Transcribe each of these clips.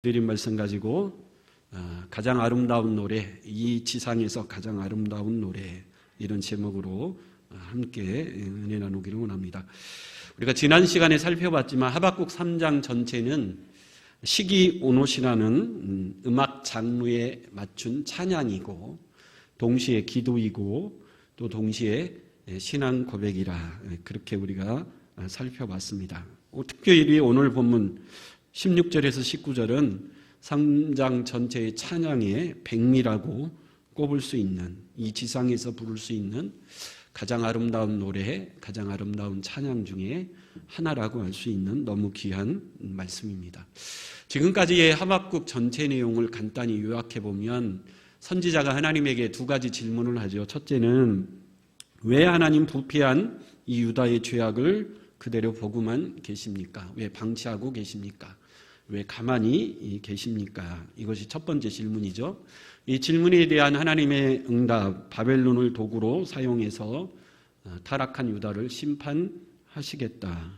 드린 말씀 가지고 가장 아름다운 노래, 이 지상에서 가장 아름다운 노래, 이런 제목으로 함께 은혜 나누기를 원합니다. 우리가 지난 시간에 살펴봤지만 하박국 3장 전체는 시기 오롯이라는 음악 장르에 맞춘 찬양이고 동시에 기도이고 또 동시에 신앙 고백이라, 그렇게 우리가 살펴봤습니다. 특별히 오늘 본문 16절에서 19절은 3장 전체의 찬양의 백미라고 꼽을 수 있는, 이 지상에서 부를 수 있는 가장 아름다운 노래, 가장 아름다운 찬양 중에 하나라고 할 수 있는 너무 귀한 말씀입니다. 지금까지의 하박국 전체 내용을 간단히 요약해 보면 선지자가 하나님에게 두 가지 질문을 하죠. 첫째는 왜 하나님 부패한 이 유다의 죄악을 그대로 보고만 계십니까? 왜 방치하고 계십니까? 왜 가만히 계십니까? 이것이 첫 번째 질문이죠. 이 질문에 대한 하나님의 응답, 바벨론을 도구로 사용해서 타락한 유다를 심판하시겠다.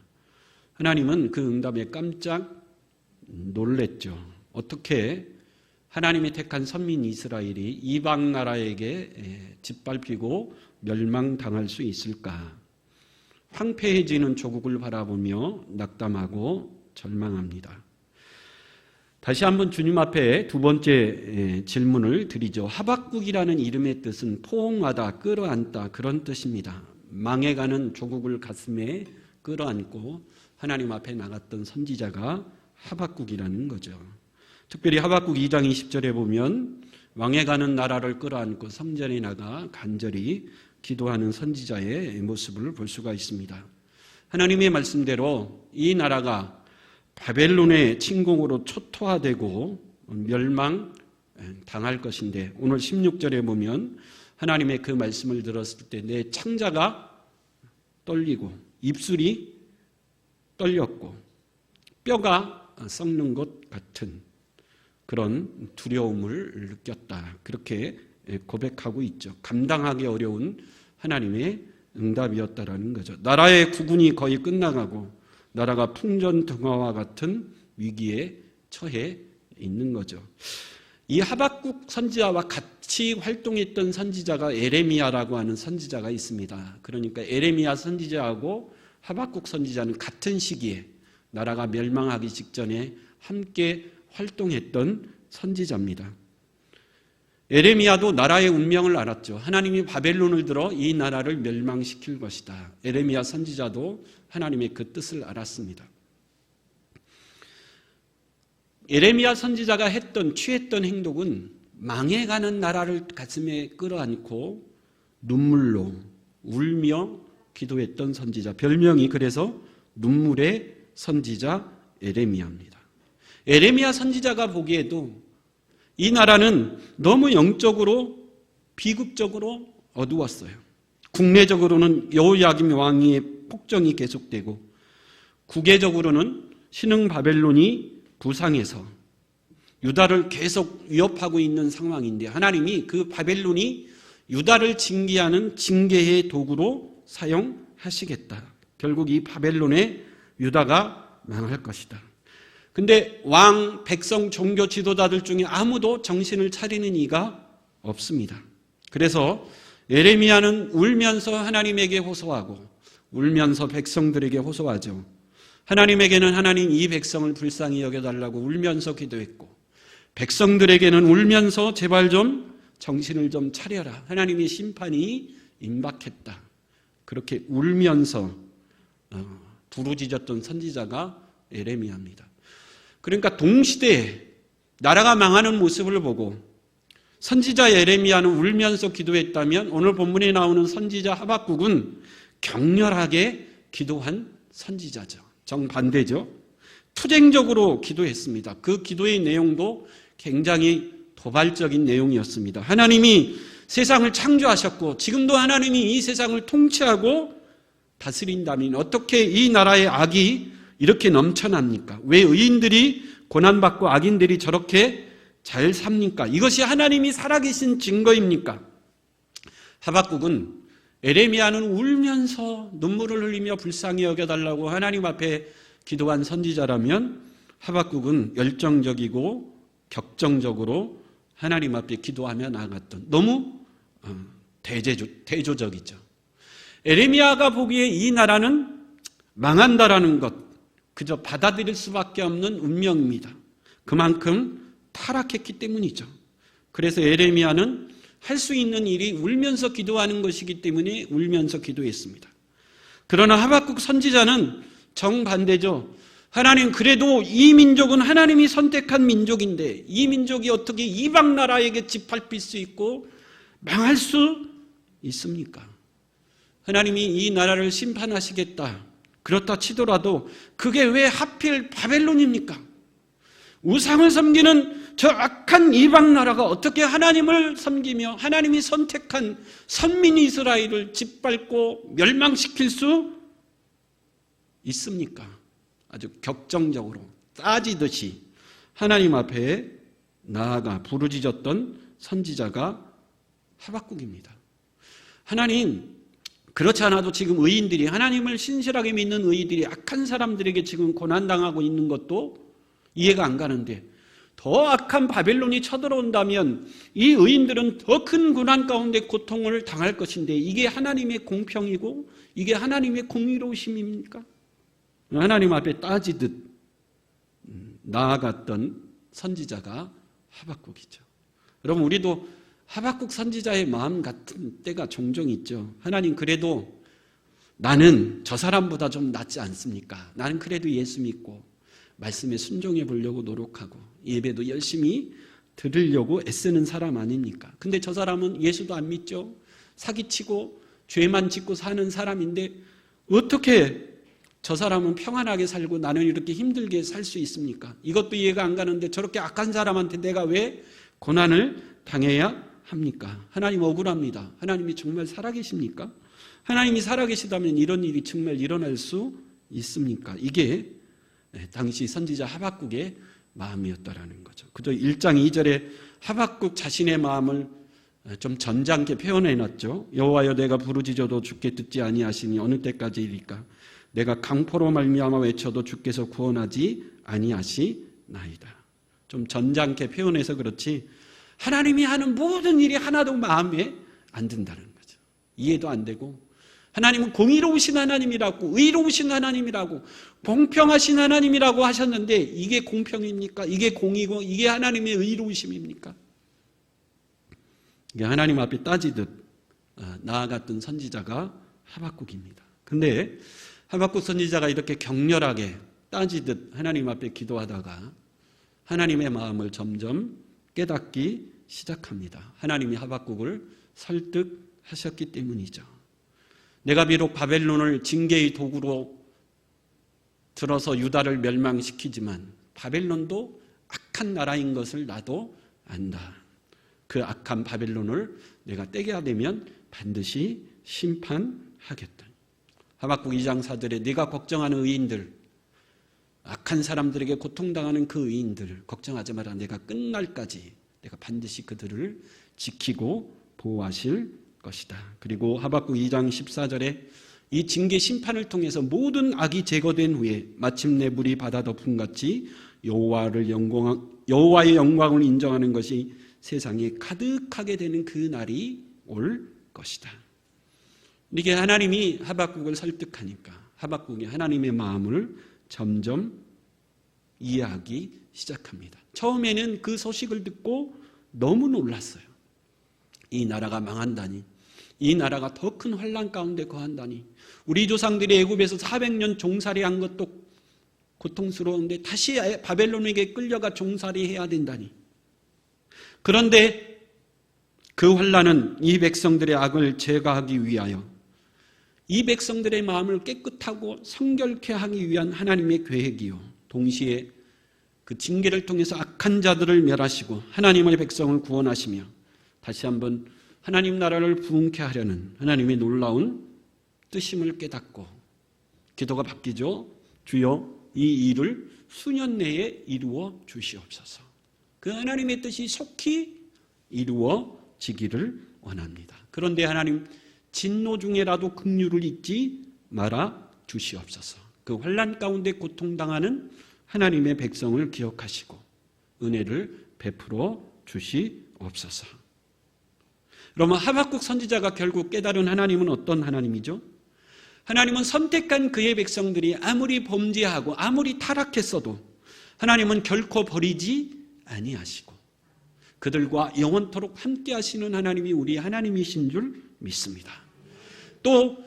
하나님은 그 응답에 깜짝 놀랬죠. 어떻게 하나님이 택한 선민 이스라엘이 이방 나라에게 짓밟히고 멸망당할 수 있을까? 황폐해지는 조국을 바라보며 낙담하고 절망합니다. 다시 한번 주님 앞에 두 번째 질문을 드리죠. 하박국이라는 이름의 뜻은 포옹하다, 끌어안다, 그런 뜻입니다. 망해가는 조국을 가슴에 끌어안고 하나님 앞에 나갔던 선지자가 하박국이라는 거죠. 특별히 하박국 2장 20절에 보면 망해가는 나라를 끌어안고 성전에 나가 간절히 기도하는 선지자의 모습을 볼 수가 있습니다. 하나님의 말씀대로 이 나라가 바벨론의 침공으로 초토화되고 멸망당할 것인데, 오늘 16절에 보면 하나님의 그 말씀을 들었을 때 내 창자가 떨리고 입술이 떨렸고 뼈가 썩는 것 같은 그런 두려움을 느꼈다. 그렇게 고백하고 있죠. 감당하기 어려운 하나님의 응답이었다라는 거죠. 나라의 국운이 거의 끝나가고 나라가 풍전등화와 같은 위기에 처해 있는 거죠. 이 하박국 선지자와 같이 활동했던 선지자가 에레미야라고 하는 선지자가 있습니다. 그러니까 에레미야 선지자하고 하박국 선지자는 같은 시기에 나라가 멸망하기 직전에 함께 활동했던 선지자입니다. 에레미야도 나라의 운명을 알았죠. 하나님이 바벨론을 들어 이 나라를 멸망시킬 것이다. 에레미야 선지자도 하나님의 그 뜻을 알았습니다. 에레미야 선지자가 취했던 행동은 망해가는 나라를 가슴에 끌어안고 눈물로 울며 기도했던 선지자, 별명이 그래서 눈물의 선지자 에레미야입니다. 에레미야 선지자가 보기에도 이 나라는 너무 영적으로 비극적으로 어두웠어요. 국내적으로는 여호야김 왕의 폭정이 계속되고 국외적으로는 신흥 바벨론이 부상해서 유다를 계속 위협하고 있는 상황인데, 하나님이 그 바벨론이 유다를 징계하는 징계의 도구로 사용하시겠다. 결국 이 바벨론의 유다가 망할 것이다. 근데 왕, 백성, 종교 지도자들 중에 아무도 정신을 차리는 이가 없습니다. 그래서 에레미야는 울면서 하나님에게 호소하고 울면서 백성들에게 호소하죠. 하나님에게는 하나님 이 백성을 불쌍히 여겨달라고 울면서 기도했고, 백성들에게는 울면서 제발 좀 정신을 좀 차려라, 하나님의 심판이 임박했다, 그렇게 울면서 부르짖었던 선지자가 에레미야입니다. 그러니까 동시대에 나라가 망하는 모습을 보고 선지자 에레미야는 울면서 기도했다면, 오늘 본문에 나오는 선지자 하박국은 격렬하게 기도한 선지자죠. 정반대죠. 투쟁적으로 기도했습니다. 그 기도의 내용도 굉장히 도발적인 내용이었습니다. 하나님이 세상을 창조하셨고 지금도 하나님이 이 세상을 통치하고 다스린다면 어떻게 이 나라의 악이 이렇게 넘쳐납니까? 왜 의인들이 고난받고 악인들이 저렇게 잘 삽니까? 이것이 하나님이 살아계신 증거입니까? 하박국은, 에레미야는 울면서 눈물을 흘리며 불쌍히 여겨달라고 하나님 앞에 기도한 선지자라면, 하박국은 열정적이고 격정적으로 하나님 앞에 기도하며 나아갔던, 너무 대조적이죠. 에레미야가 보기에 이 나라는 망한다라는 것, 그저 받아들일 수밖에 없는 운명입니다. 그만큼 타락했기 때문이죠. 그래서 에레미야는 할 수 있는 일이 울면서 기도하는 것이기 때문에 울면서 기도했습니다. 그러나 하박국 선지자는 정반대죠. 하나님, 그래도 이 민족은 하나님이 선택한 민족인데 이 민족이 어떻게 이방 나라에게 짓밟힐 수 있고 망할 수 있습니까? 하나님이 이 나라를 심판하시겠다, 그렇다 치더라도 그게 왜 하필 바벨론입니까? 우상을 섬기는 저 악한 이방 나라가 어떻게 하나님을 섬기며 하나님이 선택한 선민 이스라엘을 짓밟고 멸망시킬 수 있습니까? 아주 격정적으로 따지듯이 하나님 앞에 나아가 부르짖었던 선지자가 하박국입니다. 하나님, 그렇지 않아도 지금 의인들이, 하나님을 신실하게 믿는 의인들이 악한 사람들에게 지금 고난당하고 있는 것도 이해가 안 가는데 더 악한 바벨론이 쳐들어온다면 이 의인들은 더 큰 고난 가운데 고통을 당할 것인데 이게 하나님의 공평이고 이게 하나님의 공의로우심입니까? 하나님 앞에 따지듯 나아갔던 선지자가 하박국이죠. 여러분, 우리도 하박국 선지자의 마음 같은 때가 종종 있죠. 하나님, 그래도 나는 저 사람보다 좀 낫지 않습니까? 나는 그래도 예수 믿고 말씀에 순종해 보려고 노력하고 예배도 열심히 드리려고 애쓰는 사람 아닙니까? 근데 저 사람은 예수도 안 믿죠. 사기치고 죄만 짓고 사는 사람인데 어떻게 저 사람은 평안하게 살고 나는 이렇게 힘들게 살 수 있습니까? 이것도 이해가 안 가는데 저렇게 악한 사람한테 내가 왜 고난을 당해야 합니까? 하나님 억울합니다. 하나님이 정말 살아계십니까? 하나님이 살아계시다면 이런 일이 정말 일어날 수 있습니까? 이게 당시 선지자 하박국의 마음이었다라는 거죠. 그저 1장 2절에 하박국 자신의 마음을 좀 점잖게 표현해놨죠. 여호와여, 내가 부르짖어도 주께 듣지 아니하시니 어느 때까지일까? 내가 강포로 말미암아 외쳐도 주께서 구원하지 아니하시나이다. 좀 점잖게 표현해서 그렇지 하나님이 하는 모든 일이 하나도 마음에 안 든다는 거죠. 이해도 안 되고, 하나님은 공의로우신 하나님이라고, 의로우신 하나님이라고, 공평하신 하나님이라고 하셨는데 이게 공평입니까? 이게 공의고 이게 하나님의 의로우심입니까? 이게 하나님 앞에 따지듯 나아갔던 선지자가 하박국입니다. 근데 하박국 선지자가 이렇게 격렬하게 따지듯 하나님 앞에 기도하다가 하나님의 마음을 점점 깨닫기 시작합니다. 하나님이 하박국을 설득하셨기 때문이죠. 내가 비록 바벨론을 징계의 도구로 들어서 유다를 멸망시키지만 바벨론도 악한 나라인 것을 나도 안다. 그 악한 바벨론을 내가 떼게 되면 반드시 심판하겠다. 하박국 2장 4절에 네가 걱정하는 의인들, 악한 사람들에게 고통당하는 그 의인들 걱정하지 마라. 내가 끝날까지 내가 반드시 그들을 지키고 보호하실 것이다. 그리고 하박국 2장 14절에 이 징계 심판을 통해서 모든 악이 제거된 후에 마침내 물이 바다 덮음같이 여호와의 영광을 인정하는 것이 세상에 가득하게 되는 그 날이 올 것이다. 이게 하나님이 하박국을 설득하니까 하박국이 하나님의 마음을 점점 이해하기 시작합니다. 처음에는 그 소식을 듣고 너무 놀랐어요. 이 나라가 망한다니, 이 나라가 더 큰 환난 가운데 거한다니, 우리 조상들이 애굽에서 400년 종살이한 것도 고통스러운데 다시 바벨론에게 끌려가 종살이해야 된다니. 그런데 그 환난은 이 백성들의 악을 제거하기 위하여 이 백성들의 마음을 깨끗하고 성결케 하기 위한 하나님의 계획이요, 동시에 그 징계를 통해서 악한 자들을 멸하시고 하나님의 백성을 구원하시며 다시 한번 하나님 나라를 부흥케 하려는 하나님의 놀라운 뜻임을 깨닫고 기도가 바뀌죠. 주여, 이 일을 수년 내에 이루어 주시옵소서. 그 하나님의 뜻이 속히 이루어지기를 원합니다. 그런데 하나님, 진노 중에라도 긍휼을 잊지 말아 주시옵소서. 그 환난 가운데 고통당하는 하나님의 백성을 기억하시고 은혜를 베풀어 주시옵소서. 그러면 하박국 선지자가 결국 깨달은 하나님은 어떤 하나님이죠? 하나님은 선택한 그의 백성들이 아무리 범죄하고 아무리 타락했어도 하나님은 결코 버리지 아니하시고 그들과 영원토록 함께 하시는 하나님이 우리 하나님이신 줄 믿습니다. 또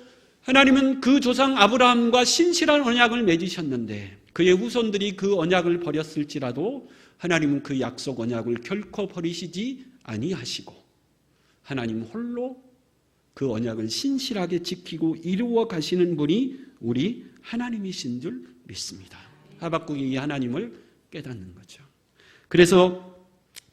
하나님은 그 조상 아브라함과 신실한 언약을 맺으셨는데 그의 후손들이 그 언약을 버렸을지라도 하나님은 그 약속 언약을 결코 버리시지 아니하시고 하나님 홀로 그 언약을 신실하게 지키고 이루어 가시는 분이 우리 하나님이신 줄 믿습니다. 하박국이 이 하나님을 깨닫는 거죠. 그래서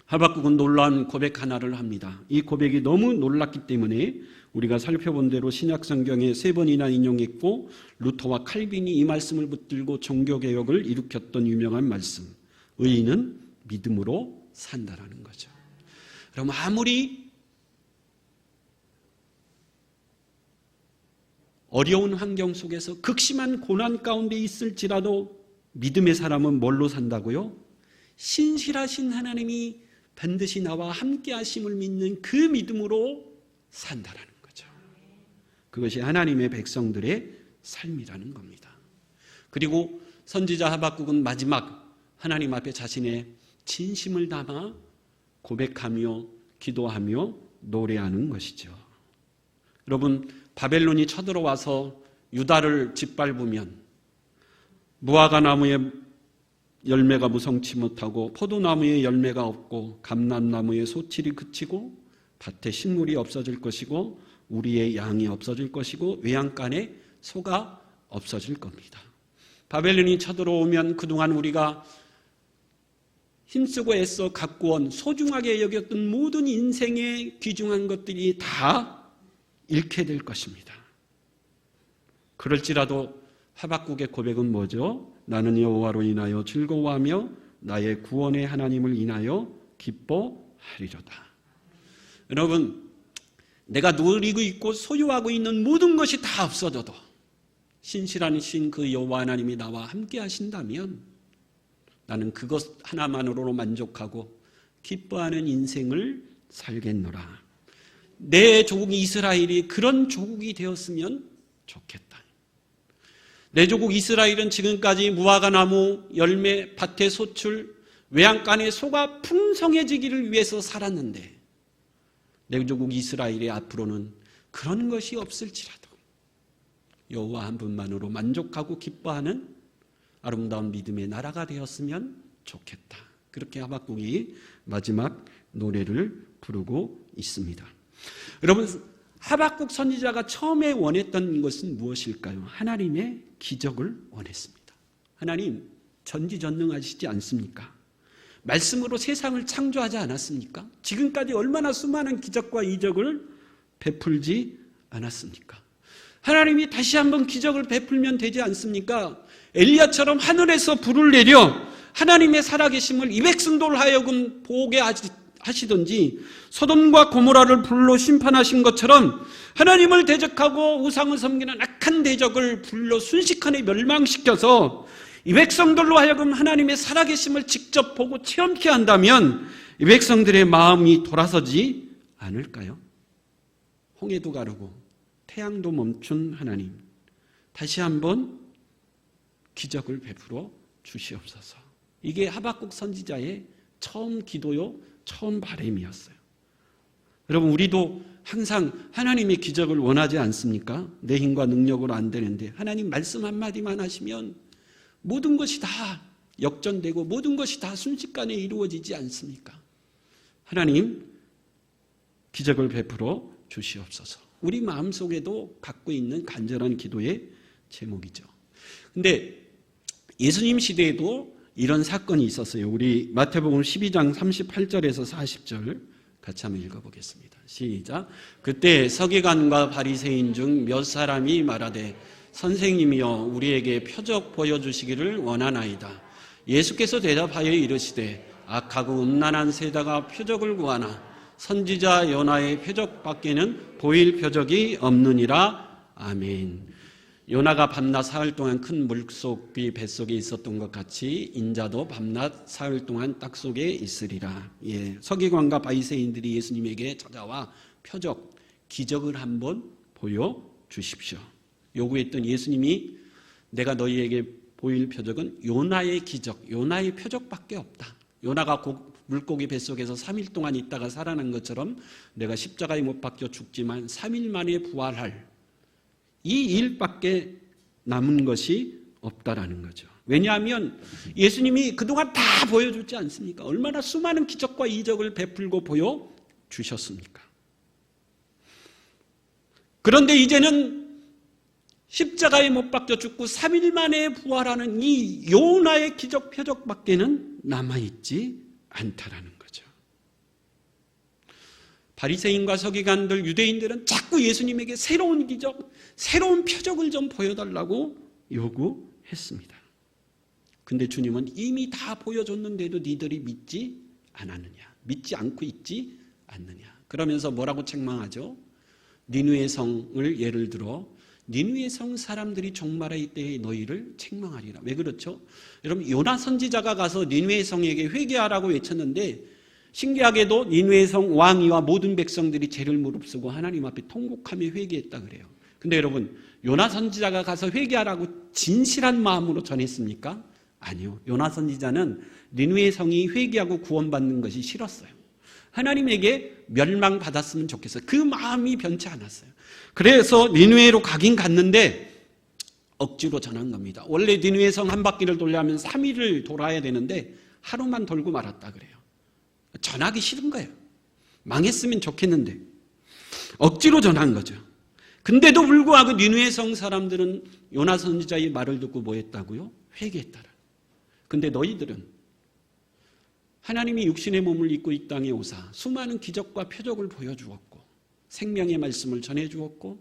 하박국은 놀라운 고백 하나를 합니다. 이 고백이 너무 놀랐기 때문에 우리가 살펴본 대로 신약성경에 3번이나 인용했고 루터와 칼빈이 이 말씀을 붙들고 종교개혁을 일으켰던 유명한 말씀, 의인은 믿음으로 산다라는 거죠. 그럼 아무리 어려운 환경 속에서 극심한 고난 가운데 있을지라도 믿음의 사람은 뭘로 산다고요? 신실하신 하나님이 반드시 나와 함께 하심을 믿는 그 믿음으로 산다라는 거죠. 그것이 하나님의 백성들의 삶이라는 겁니다. 그리고 선지자 하박국은 마지막 하나님 앞에 자신의 진심을 담아 고백하며 기도하며 노래하는 것이죠. 여러분, 바벨론이 쳐들어와서 유다를 짓밟으면 무화과 나무의 열매가 무성치 못하고 포도나무의 열매가 없고 감람나무의 소출이 그치고 밭에 식물이 없어질 것이고 우리의 양이 없어질 것이고 외양간에 소가 없어질 겁니다. 바벨론이 쳐들어오면 그동안 우리가 힘쓰고 애써 갖고 온 소중하게 여겼던 모든 인생의 귀중한 것들이 다 잃게 될 것입니다. 그럴지라도 하박국의 고백은 뭐죠? 나는 여호와로 인하여 즐거워하며 나의 구원의 하나님을 인하여 기뻐하리로다. 여러분, 내가 누리고 있고 소유하고 있는 모든 것이 다 없어져도 신실하신 그 여호와 하나님이 나와 함께 하신다면 나는 그것 하나만으로 만족하고 기뻐하는 인생을 살겠노라. 내 조국 이스라엘이 그런 조국이 되었으면 좋겠다. 내 조국 이스라엘은 지금까지 무화과 나무, 열매, 밭의 소출, 외양간의 소가 풍성해지기를 위해서 살았는데 내 조국 이스라엘의 앞으로는 그런 것이 없을지라도 여호와 한 분만으로 만족하고 기뻐하는 아름다운 믿음의 나라가 되었으면 좋겠다. 그렇게 하박국이 마지막 노래를 부르고 있습니다. 여러분, 하박국 선지자가 처음에 원했던 것은 무엇일까요? 하나님의 기적을 원했습니다. 하나님 전지전능하시지 않습니까? 말씀으로 세상을 창조하지 않았습니까? 지금까지 얼마나 수많은 기적과 이적을 베풀지 않았습니까? 하나님이 다시 한번 기적을 베풀면 되지 않습니까? 엘리야처럼 하늘에서 불을 내려 하나님의 살아계심을 이 백성들 하여금 보게 하시든지 소돔과 고모라를 불로 심판하신 것처럼 하나님을 대적하고 우상을 섬기는 악한 대적을 불로 순식간에 멸망시켜서 이 백성들로 하여금 하나님의 살아계심을 직접 보고 체험케 한다면 이 백성들의 마음이 돌아서지 않을까요? 홍해도 가르고 태양도 멈춘 하나님, 다시 한번 기적을 베풀어 주시옵소서. 이게 하박국 선지자의 처음 기도요, 처음 바람이었어요. 여러분, 우리도 항상 하나님의 기적을 원하지 않습니까? 내 힘과 능력으로 안 되는데 하나님 말씀 한마디만 하시면 모든 것이 다 역전되고 모든 것이 다 순식간에 이루어지지 않습니까? 하나님 기적을 베풀어 주시옵소서. 우리 마음속에도 갖고 있는 간절한 기도의 제목이죠. 근데 예수님 시대에도 이런 사건이 있었어요. 우리 마태복음 12장 38절에서 40절 같이 한번 읽어보겠습니다. 시작. 그때 서기관과 바리새인 중 몇 사람이 말하되 선생님이여 우리에게 표적 보여주시기를 원하나이다. 예수께서 대답하여 이르시되 악하고 음란한 세다가 표적을 구하나 선지자 요나의 표적밖에는 보일 표적이 없느니라. 아멘. 요나가 밤낮 사흘 동안 큰 물속의 뱃속에 있었던 것 같이 인자도 밤낮 사흘 동안 땅 속에 있으리라. 예, 서기관과 바리새인들이 예수님에게 찾아와 표적, 기적을 한번 보여주십시오. 요구했던 예수님이 내가 너희에게 보일 표적은 요나의 기적, 요나의 표적밖에 없다. 요나가 물고기 뱃속에서 3일 동안 있다가 살아난 것처럼 내가 십자가에 못 박혀 죽지만 3일 만에 부활할 이 일밖에 남은 것이 없다라는 거죠. 왜냐하면 예수님이 그동안 다 보여주지 않습니까? 얼마나 수많은 기적과 이적을 베풀고 보여주셨습니까? 그런데 이제는 십자가에 못 박혀 죽고 3일 만에 부활하는 이 요나의 기적 표적밖에는 남아있지 않다라는 거죠. 바리새인과 서기관들, 유대인들은 자꾸 예수님에게 새로운 기적, 새로운 표적을 좀 보여달라고 요구했습니다. 근데 주님은 이미 다 보여줬는데도 니들이 믿지 않았느냐, 믿지 않고 있지 않느냐. 그러면서 뭐라고 책망하죠? 니느웨 성을 예를 들어 니느웨 성 사람들이 종말할 때에 너희를 책망하리라. 왜 그렇죠? 여러분, 요나 선지자가 가서 니느웨 성에게 회개하라고 외쳤는데 신기하게도 니느웨 성 왕이와 모든 백성들이 죄를 무릅쓰고 하나님 앞에 통곡하며 회개했다 그래요. 근데 여러분, 요나 선지자가 가서 회개하라고 진실한 마음으로 전했습니까? 아니요. 요나 선지자는 니느웨 성이 회개하고 구원받는 것이 싫었어요. 하나님에게 멸망받았으면 좋겠어요. 그 마음이 변치 않았어요. 그래서 니느웨로 가긴 갔는데 억지로 전한 겁니다. 원래 니느웨 성 한 바퀴를 돌려면 3일을 돌아야 되는데 하루만 돌고 말았다 그래요. 전하기 싫은 거예요. 망했으면 좋겠는데 억지로 전한 거죠. 근데도 불구하고 니느웨 성 사람들은 요나 선지자의 말을 듣고 뭐 했다고요? 회개했다라. 근데 너희들은 하나님이 육신의 몸을 입고 이 땅에 오사 수많은 기적과 표적을 보여주었고 생명의 말씀을 전해주었고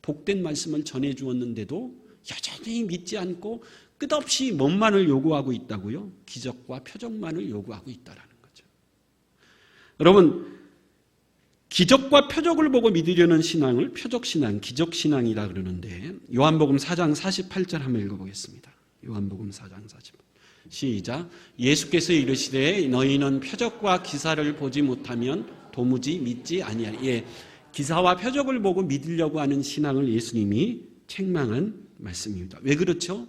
복된 말씀을 전해주었는데도 여전히 믿지 않고 끝없이 뭔만을 요구하고 있다고요? 기적과 표적만을 요구하고 있다라는 거죠. 여러분, 기적과 표적을 보고 믿으려는 신앙을 표적신앙, 기적신앙이라 그러는데 요한복음 4장 48절 한번 읽어보겠습니다. 요한복음 4장 48절. 시작. 예수께서 이르시되 너희는 표적과 기사를 보지 못하면 도무지 믿지 아니하리. 예, 기사와 표적을 보고 믿으려고 하는 신앙을 예수님이 책망한 말씀입니다. 왜 그렇죠?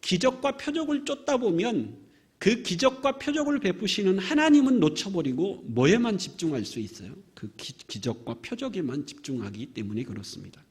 기적과 표적을 쫓다 보면 그 기적과 표적을 베푸시는 하나님은 놓쳐버리고 뭐에만 집중할 수 있어요? 그 기적과 표적에만 집중하기 때문에 그렇습니다.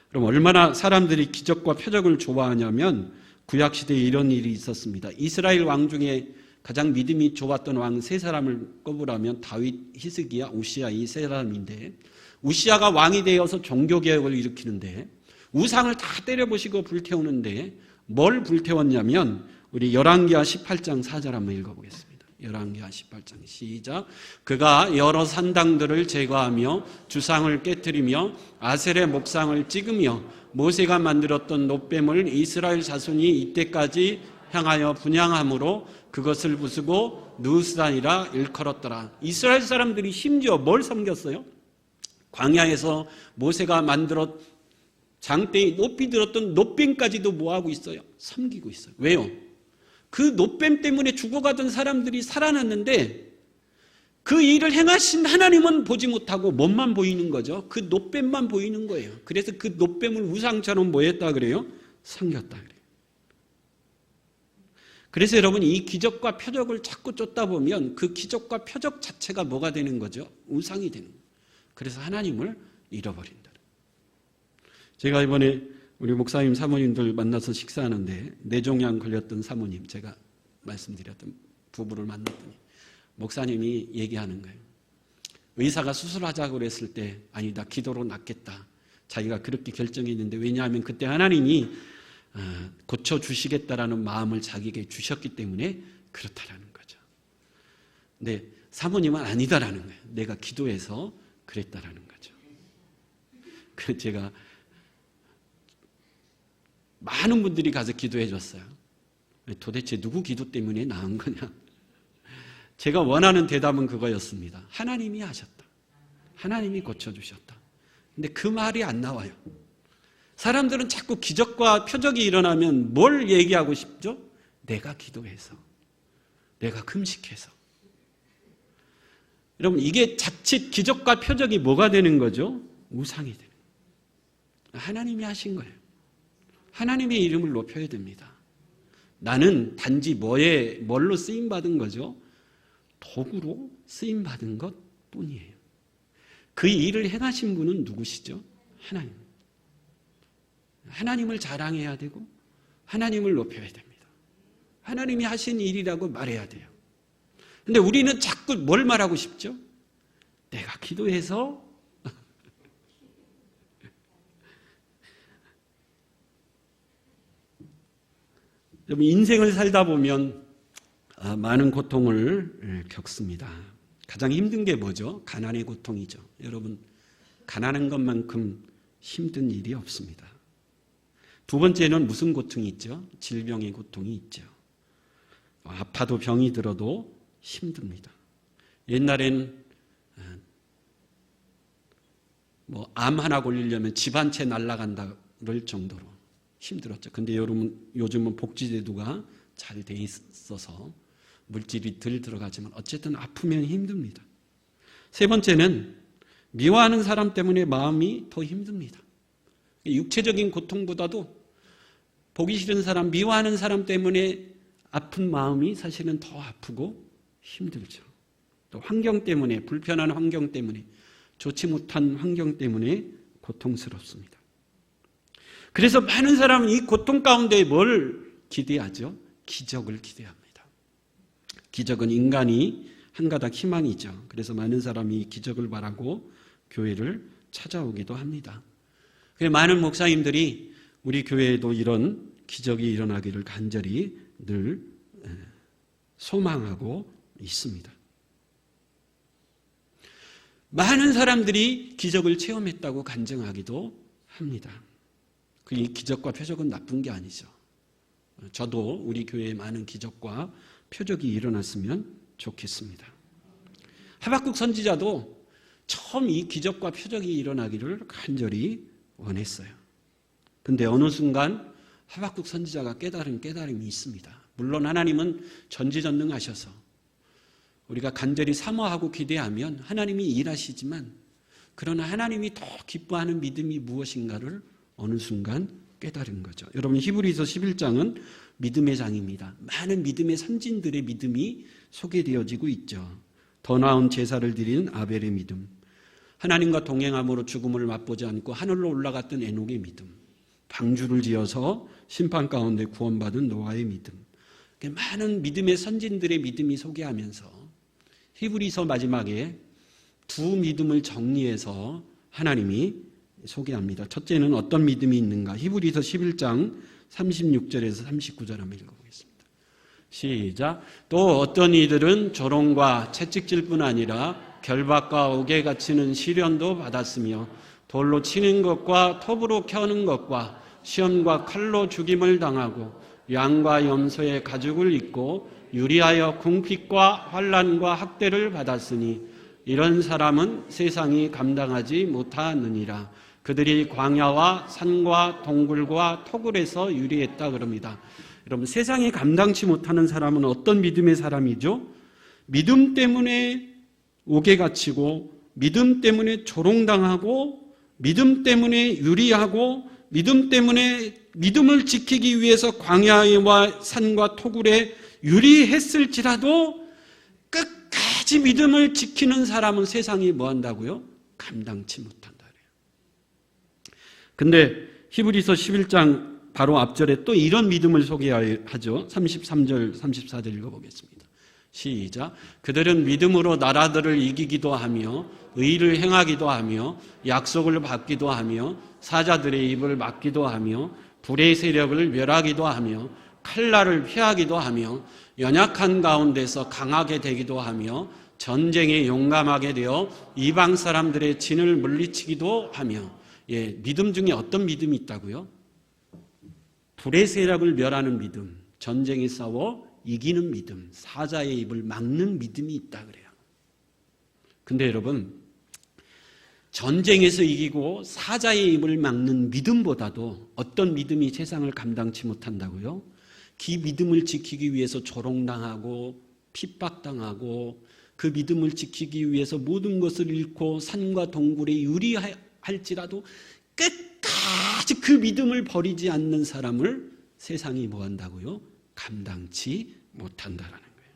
그럼 얼마나 사람들이 기적과 표적을 좋아하냐면 구약시대에 이런 일이 있었습니다. 이스라엘 왕 중에 가장 믿음이 좋았던 왕 세 사람을 꼽으라면 다윗, 히스기야, 우시야 이 세 사람인데 우시야가 왕이 되어서 종교개혁을 일으키는데 우상을 다 때려부시고 불태우는데 뭘 불태웠냐면 우리 열왕기하 18장 4절 한번 읽어보겠습니다. 열왕기하 18장 시작. 그가 여러 산당들을 제거하며 주상을 깨뜨리며 아셀의 목상을 찍으며 모세가 만들었던 놋뱀을 이스라엘 자손이 이때까지 향하여 분향함으로 그것을 부수고 느우스단이라 일컬었더라. 이스라엘 사람들이 심지어 뭘 섬겼어요? 광야에서 모세가 만들었 장대에 높이 들었던 놋뱀까지도 뭐하고 있어요? 섬기고 있어요. 왜요? 그 놋뱀 때문에 죽어가던 사람들이 살아났는데 그 일을 행하신 하나님은 보지 못하고 몸만 보이는 거죠. 그 놋뱀만 보이는 거예요. 그래서 그 놋뱀을 우상처럼 뭐 했다 그래요? 섬겼다 그래요. 그래서 여러분, 이 기적과 표적을 자꾸 쫓다 보면 그 기적과 표적 자체가 뭐가 되는 거죠? 우상이 되는 거예요. 그래서 하나님을 잃어버린다. 제가 이번에 우리 목사님 사모님들 만나서 식사하는데 뇌종양 걸렸던 사모님, 제가 말씀드렸던 부부를 만났더니 목사님이 얘기하는 거예요. 의사가 수술하자고 그랬을 때 아니다, 기도로 낫겠다. 자기가 그렇게 결정했는데 왜냐하면 그때 하나님이 고쳐주시겠다라는 마음을 자기에게 주셨기 때문에 그렇다라는 거죠. 근데 사모님은 아니다라는 거예요. 내가 기도해서 그랬다라는 거죠. 그래서 제가 많은 분들이 가서 기도해 줬어요. 도대체 누구 기도 때문에 나은 거냐? 제가 원하는 대답은 그거였습니다. 하나님이 하셨다. 하나님이 고쳐주셨다. 근데 그 말이 안 나와요. 사람들은 자꾸 기적과 표적이 일어나면 뭘 얘기하고 싶죠? 내가 기도해서, 내가 금식해서. 여러분, 이게 자칫 기적과 표적이 뭐가 되는 거죠? 우상이 되는 거예요. 하나님이 하신 거예요. 하나님의 이름을 높여야 됩니다. 나는 단지 뭘로 쓰임받은 거죠? 도구로 쓰임받은 것 뿐이에요. 그 일을 행하신 분은 누구시죠? 하나님. 하나님을 자랑해야 되고 하나님을 높여야 됩니다. 하나님이 하신 일이라고 말해야 돼요. 근데 우리는 자꾸 뭘 말하고 싶죠? 내가 기도해서 인생을 살다 보면 많은 고통을 겪습니다. 가장 힘든 게 뭐죠? 가난의 고통이죠. 여러분, 가난한 것만큼 힘든 일이 없습니다. 두 번째는 무슨 고통이 있죠? 질병의 고통이 있죠. 아파도 병이 들어도 힘듭니다. 옛날엔 암 하나 걸리려면 집 한 채 날아간다를 정도로 힘들었죠. 근데 요즘은 복지제도가 잘 돼 있어서 물질이 덜 들어가지만 어쨌든 아프면 힘듭니다. 세 번째는 미워하는 사람 때문에 마음이 더 힘듭니다. 육체적인 고통보다도 보기 싫은 사람, 미워하는 사람 때문에 아픈 마음이 사실은 더 아프고 힘들죠. 또 환경 때문에, 불편한 환경 때문에, 좋지 못한 환경 때문에 고통스럽습니다. 그래서 많은 사람은 이 고통 가운데 뭘 기대하죠? 기적을 기대합니다. 기적은 인간이 한 가닥 희망이죠. 그래서 많은 사람이 기적을 바라고 교회를 찾아오기도 합니다. 그래서 많은 목사님들이 우리 교회에도 이런 기적이 일어나기를 간절히 늘 소망하고 있습니다. 많은 사람들이 기적을 체험했다고 간증하기도 합니다. 이 기적과 표적은 나쁜 게 아니죠. 저도 우리 교회에 많은 기적과 표적이 일어났으면 좋겠습니다. 하박국 선지자도 처음 이 기적과 표적이 일어나기를 간절히 원했어요. 근데 어느 순간 하박국 선지자가 깨달은 깨달음이 있습니다. 물론 하나님은 전지전능하셔서 우리가 간절히 사모하고 기대하면 하나님이 일하시지만, 그러나 하나님이 더 기뻐하는 믿음이 무엇인가를 어느 순간 깨달은 거죠. 여러분, 히브리서 11장은 믿음의 장입니다. 많은 믿음의 선진들의 믿음이 소개되어지고 있죠. 더 나은 제사를 드리는 아벨의 믿음, 하나님과 동행함으로 죽음을 맛보지 않고 하늘로 올라갔던 에녹의 믿음, 방주를 지어서 심판 가운데 구원받은 노아의 믿음, 많은 믿음의 선진들의 믿음이 소개하면서 히브리서 마지막에 두 믿음을 정리해서 하나님이 소개합니다. 첫째는 어떤 믿음이 있는가? 히브리서 11장 36절에서 39절 한번 읽어보겠습니다. 시작. 또 어떤 이들은 조롱과 채찍질 뿐 아니라 결박과 옥에 갇히는 시련도 받았으며 돌로 치는 것과 톱으로 켜는 것과 시험과 칼로 죽임을 당하고 양과 염소의 가죽을 입고 유리하여 궁핍과 환난과 학대를 받았으니 이런 사람은 세상이 감당하지 못하느니라. 그들이 광야와 산과 동굴과 토굴에서 유리했다 그럽니다. 여러분, 세상에 감당치 못하는 사람은 어떤 믿음의 사람이죠? 믿음 때문에 옥에 갇히고, 믿음 때문에 조롱당하고, 믿음 때문에 유리하고, 믿음 때문에 믿음을 지키기 위해서 광야와 산과 토굴에 유리했을지라도 끝까지 믿음을 지키는 사람은 세상이 뭐 한다고요? 감당치 못한다. 근데 히브리서 11장 바로 앞절에 또 이런 믿음을 소개하죠. 33절, 34절 읽어보겠습니다. 시작. 그들은 믿음으로 나라들을 이기기도 하며 의를 행하기도 하며 약속을 받기도 하며 사자들의 입을 막기도 하며 불의 세력을 멸하기도 하며 칼날을 피하기도 하며 연약한 가운데서 강하게 되기도 하며 전쟁에 용감하게 되어 이방 사람들의 진을 물리치기도 하며. 믿음 중에 어떤 믿음이 있다고요? 불의 세력을 멸하는 믿음, 전쟁에 싸워 이기는 믿음, 사자의 입을 막는 믿음이 있다 그래요. 근데 여러분, 전쟁에서 이기고 사자의 입을 막는 믿음보다도 어떤 믿음이 세상을 감당치 못한다고요? 그 믿음을 지키기 위해서 조롱당하고 핍박당하고 그 믿음을 지키기 위해서 모든 것을 잃고 산과 동굴에 유리할지라도 끝까지 그 믿음을 버리지 않는 사람을 세상이 뭐 한다고요? 감당치 못한다라는 거예요.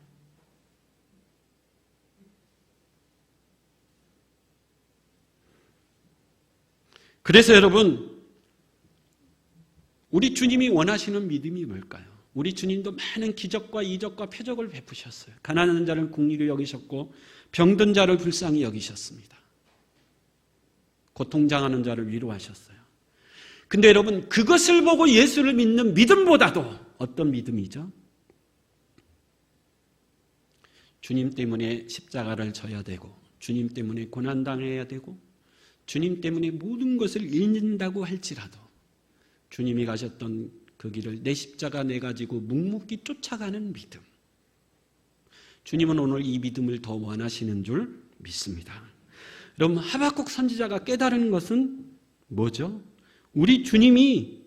그래서 여러분, 우리 주님이 원하시는 믿음이 뭘까요? 우리 주님도 많은 기적과 이적과 표적을 베푸셨어요. 가난한 자를 긍휼히 여기셨고 병든 자를 불쌍히 여기셨습니다. 고통당하는 자를 위로하셨어요. 근데 여러분, 그것을 보고 예수를 믿는 믿음보다도 어떤 믿음이죠? 주님 때문에 십자가를 져야 되고 주님 때문에 고난당해야 되고 주님 때문에 모든 것을 잃는다고 할지라도 주님이 가셨던 그 길을 내 십자가 내가지고 묵묵히 쫓아가는 믿음. 주님은 오늘 이 믿음을 더 원하시는 줄 믿습니다. 여러분, 하박국 선지자가 깨달은 것은 뭐죠? 우리 주님이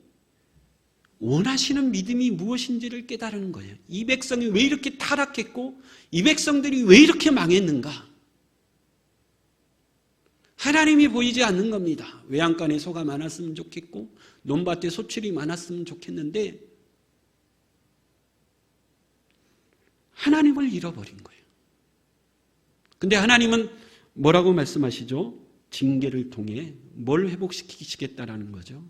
원하시는 믿음이 무엇인지를 깨달은 거예요. 이 백성이 왜 이렇게 타락했고 이 백성들이 왜 이렇게 망했는가? 하나님이 보이지 않는 겁니다. 외양간에 소가 많았으면 좋겠고 논밭에 소출이 많았으면 좋겠는데 하나님을 잃어버린 거예요. 근데 하나님은 뭐라고 말씀하시죠? 징계를 통해 뭘 회복시키시겠다라는 거죠.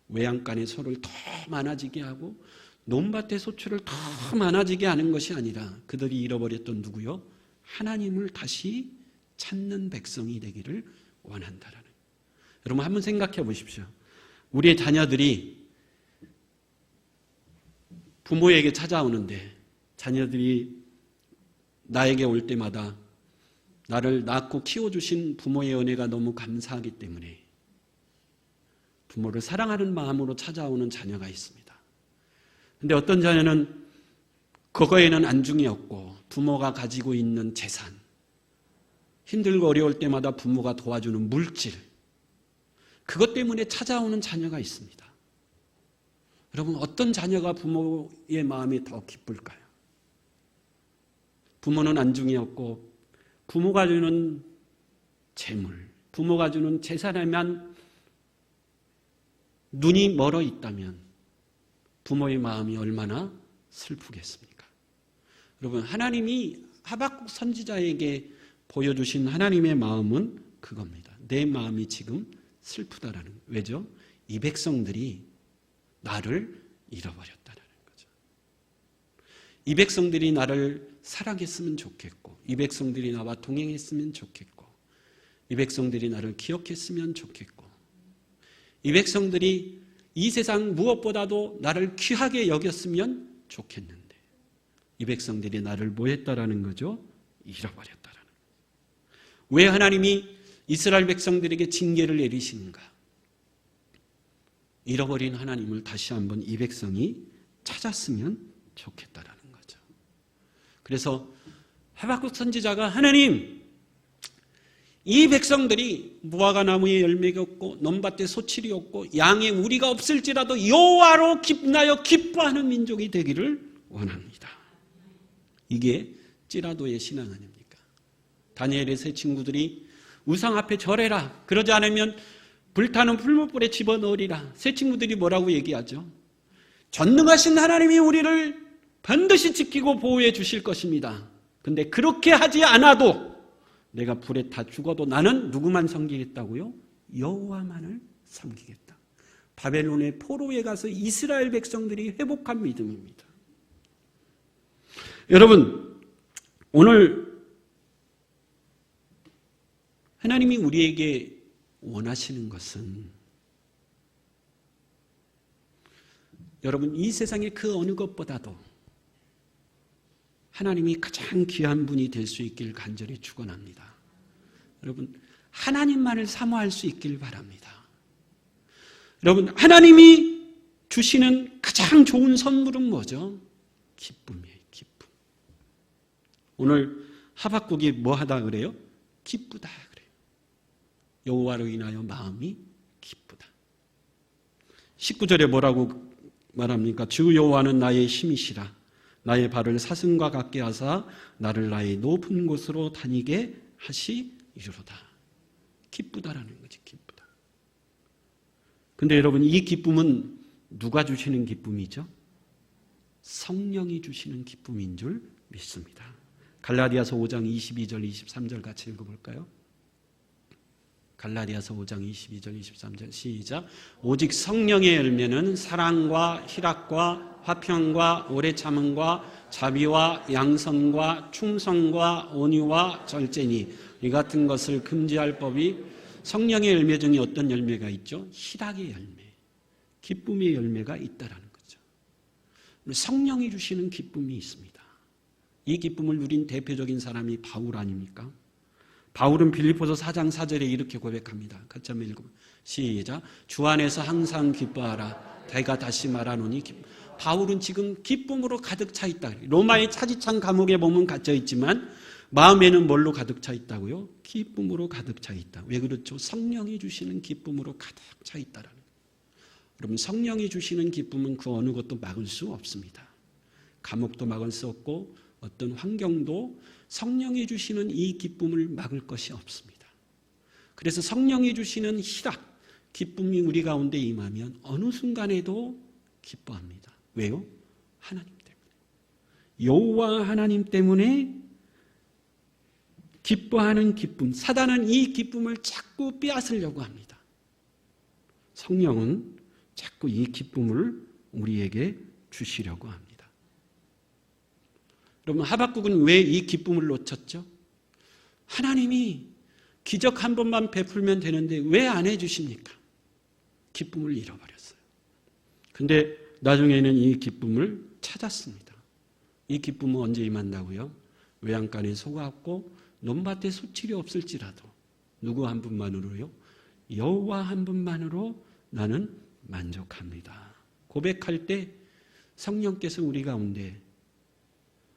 외양간에 소를 더 많아지게 하고 논밭의 소출을 더 많아지게 하는 것이 아니라 그들이 잃어버렸던 누구요? 하나님을 다시 찾는 백성이 되기를 원한다라는. 여러분 한번 생각해 보십시오. 우리의 자녀들이 부모에게 찾아오는데 자녀들이 나에게 올 때마다 나를 낳고 키워주신 부모의 은혜가 너무 감사하기 때문에 부모를 사랑하는 마음으로 찾아오는 자녀가 있습니다. 그런데 어떤 자녀는 그거에는 안중이 없고 부모가 가지고 있는 재산, 힘들고 어려울 때마다 부모가 도와주는 물질, 그것 때문에 찾아오는 자녀가 있습니다. 여러분, 어떤 자녀가 부모의 마음이 더 기쁠까요? 부모는 안중이 없고 부모가 주는 재물, 부모가 주는 재산에만 눈이 멀어 있다면 부모의 마음이 얼마나 슬프겠습니까? 여러분, 하나님이 하박국 선지자에게 보여주신 하나님의 마음은 그겁니다. 내 마음이 지금 슬프다라는 거예요. 왜죠? 이 백성들이 나를 잃어버렸다는 거죠. 이 백성들이 나를 사랑했으면 좋겠고 이 백성들이 나와 동행했으면 좋겠고 이 백성들이 나를 기억했으면 좋겠고 이 백성들이 이 세상 무엇보다도 나를 귀하게 여겼으면 좋겠는데 이 백성들이 나를 뭐 했다라는 거죠? 잃어버렸다라는 거죠. 왜 하나님이 이스라엘 백성들에게 징계를 내리시는가? 잃어버린 하나님을 다시 한번 이 백성이 찾았으면 좋겠다라는 거죠. 그래서 하박국 선지자가 하나님, 이 백성들이 무화과 나무에 열매가 없고 논밭에 소출이 없고 양의 우리가 없을지라도 여호와로 기쁘나여 기뻐하는 민족이 되기를 원합니다. 이게 찌라도의 신앙 아닙니까? 다니엘의 세 친구들이 우상 앞에 절해라. 그러지 않으면 불타는 풀무불에 집어넣으리라. 세 친구들이 뭐라고 얘기하죠? 전능하신 하나님이 우리를 반드시 지키고 보호해 주실 것입니다. 근데 그렇게 하지 않아도 내가 불에 다 죽어도 나는 누구만 섬기겠다고요? 여호와만을 섬기겠다. 바벨론의 포로에 가서 이스라엘 백성들이 회복한 믿음입니다. 여러분, 오늘 하나님이 우리에게 원하시는 것은 여러분 이 세상의 그 어느 것보다도 하나님이 가장 귀한 분이 될 수 있길 간절히 축원합니다. 여러분 하나님만을 사모할 수 있길 바랍니다. 여러분 하나님이 주시는 가장 좋은 선물은 뭐죠? 기쁨이에요. 기쁨. 오늘 하박국이 뭐 하다 그래요? 기쁘다 그래요. 여호와로 인하여 마음이 기쁘다. 19절에 뭐라고 말합니까? 주 여호와는 나의 힘이시라. 나의 발을 사슴과 같게 하사 나를 나의 높은 곳으로 다니게 하시리로다. 기쁘다라는 거지, 기쁘다. 근데 여러분, 이 기쁨은 누가 주시는 기쁨이죠? 성령이 주시는 기쁨인 줄 믿습니다. 갈라디아서 5장 22절 23절 같이 읽어볼까요? 갈라디아서 5장 22절 23절 시작. 오직 성령의 열매는 사랑과 희락과 화평과 오래 참음과 자비와 양선과 충성과 온유와 절제니 이 같은 것을 금지할 법이. 성령의 열매 중에 어떤 열매가 있죠? 희락의 열매, 기쁨의 열매가 있다라는 거죠. 성령이 주시는 기쁨이 있습니다. 이 기쁨을 누린 대표적인 사람이 바울 아닙니까? 바울은 빌립보서 4장 4절에 이렇게 고백합니다. 같이 한번 읽어보세요. 시작. 주 안에서 항상 기뻐하라. 내가 다시 말하노니 바울은 지금 기쁨으로 가득 차 있다. 로마의 차지찬 감옥에 보면 갇혀 있지만 마음에는 뭘로 가득 차 있다고요? 기쁨으로 가득 차 있다. 왜 그렇죠? 성령이 주시는 기쁨으로 가득 차 있다라는 거예요. 여러분, 성령이 주시는 기쁨은 그 어느 것도 막을 수 없습니다. 감옥도 막을 수 없고 어떤 환경도 성령이 주시는 이 기쁨을 막을 것이 없습니다. 그래서 성령이 주시는 희락, 기쁨이 우리 가운데 임하면 어느 순간에도 기뻐합니다. 왜요? 하나님 때문에. 여호와 하나님 때문에 기뻐하는 기쁨. 사단은 이 기쁨을 자꾸 빼앗으려고 합니다. 성령은 자꾸 이 기쁨을 우리에게 주시려고 합니다. 여러분, 하박국은 왜 이 기쁨을 놓쳤죠? 하나님이 기적 한 번만 베풀면 되는데 왜 안 해주십니까? 기쁨을 잃어버렸어요. 근데 나중에는 이 기쁨을 찾았습니다. 이 기쁨은 언제 임한다고요? 외양간에 소가 없고 논밭에 소출이 없을지라도 누구 한 분만으로요? 여호와 한 분만으로 나는 만족합니다. 고백할 때 성령께서 우리 가운데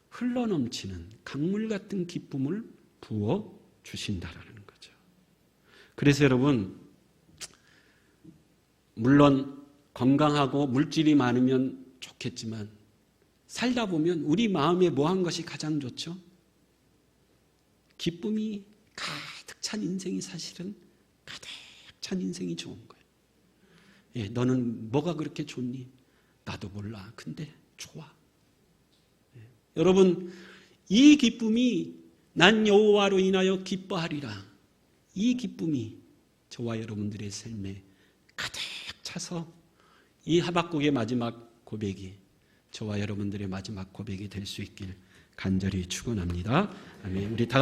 흘러넘치는 강물 같은 기쁨을 부어 주신다라는 거죠. 그래서 여러분, 물론 건강하고 물질이 많으면 좋겠지만 살다 보면 우리 마음에 뭐 한 것이 가장 좋죠? 기쁨이 가득 찬 인생이 사실은 가득 찬 인생이 좋은 거예요. 예, 너는 뭐가 그렇게 좋니? 나도 몰라. 근데 좋아. 예, 여러분, 이 기쁨이 난 여호와로 인하여 기뻐하리라. 이 기쁨이 저와 여러분들의 삶에 가득 차서 이 하박국의 마지막 고백이 저와 여러분들의 마지막 고백이 될 수 있길 간절히 축원합니다. 아멘. 우리 다